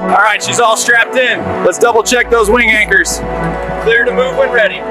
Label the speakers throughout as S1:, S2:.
S1: All right, she's all strapped in. Let's double check those wing anchors. Clear to move when ready.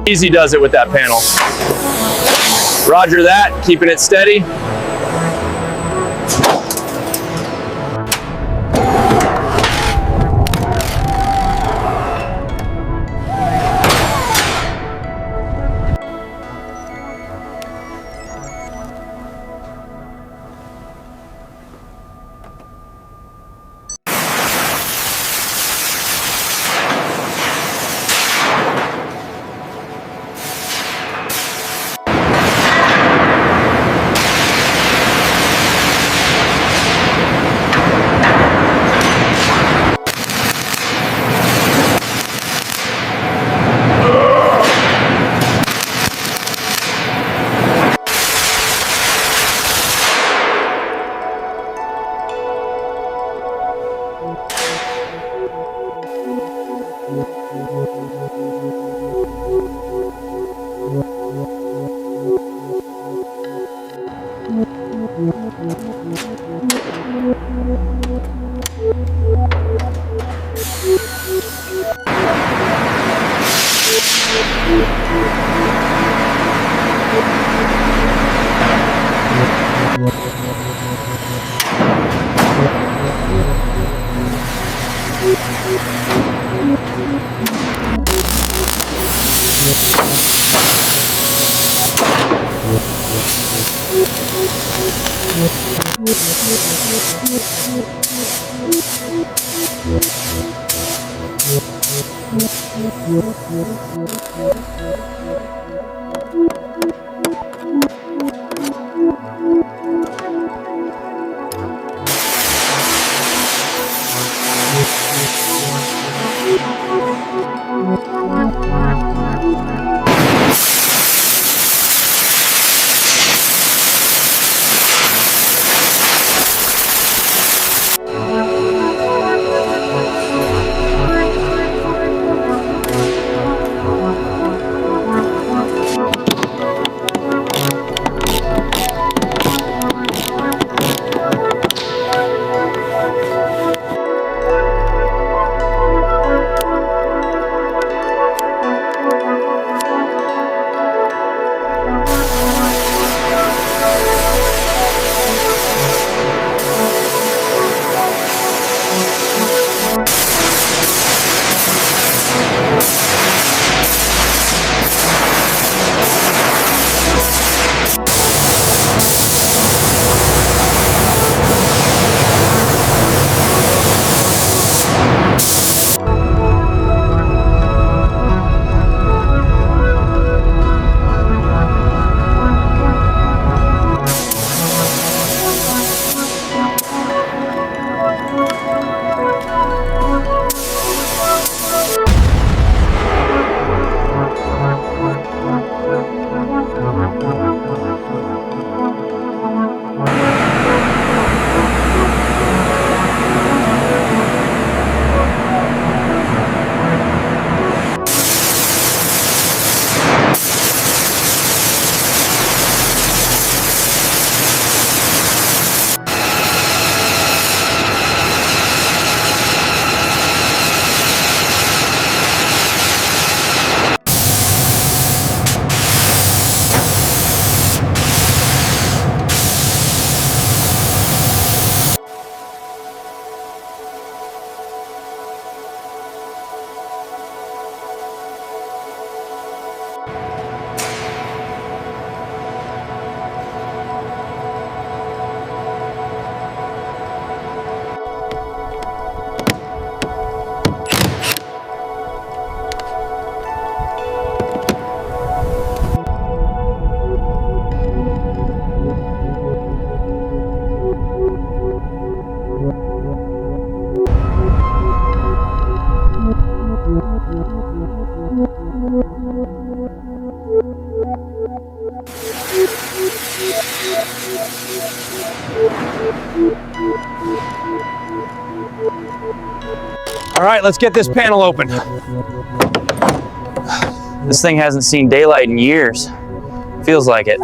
S1: Easy does it with that panel. Roger that, keeping it steady. All right, let's get this panel open.
S2: This thing hasn't seen daylight in years. Feels like it.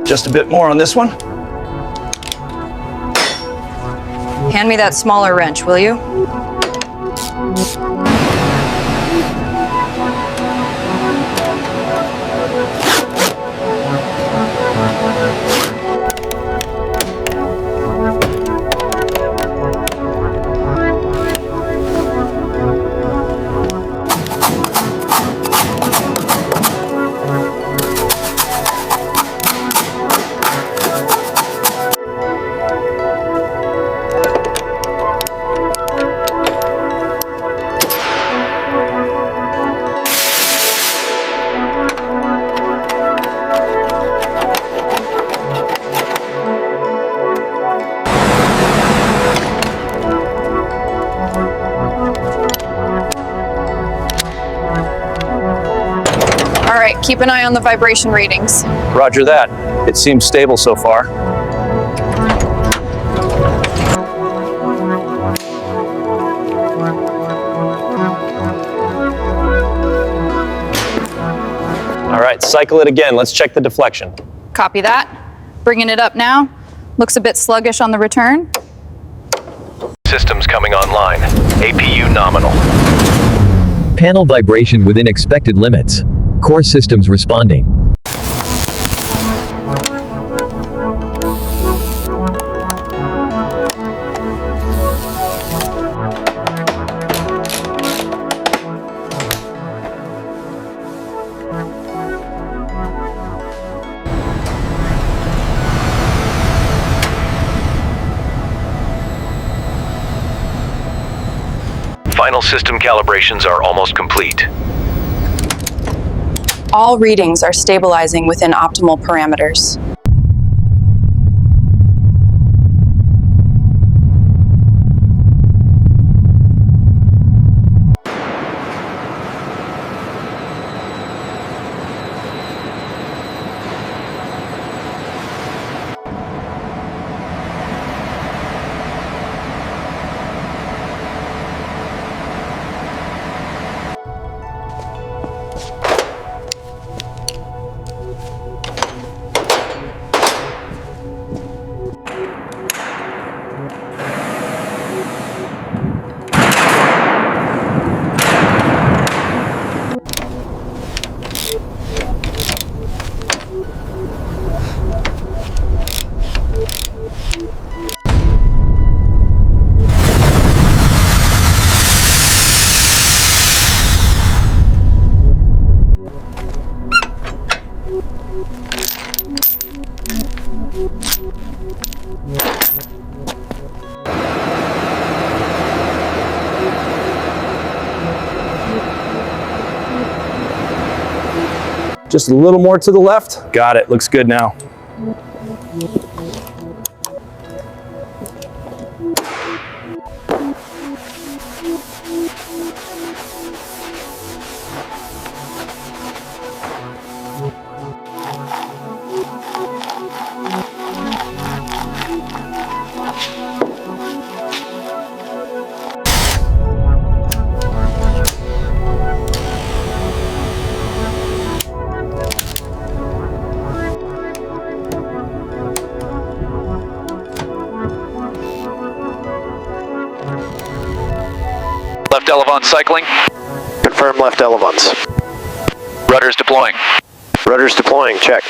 S1: Just a bit more on this one.
S3: Hand me that smaller wrench, will you? All right, keep an eye on the vibration readings.
S1: Roger that. It seems stable so far. All right, cycle it again. Let's check the deflection.
S3: Copy that. Bringing it up now. Looks a bit sluggish on the return.
S4: Systems coming online. APU nominal.
S5: Panel vibration within expected limits. Core systems responding.
S4: Final system calibrations are almost complete.
S3: All readings are stabilizing within optimal parameters.
S1: Just a little more to the left. Got it, looks good now.
S4: Left elevon cycling.
S6: Confirm left elevons.
S4: Rudders deploying.
S6: Rudders deploying, check.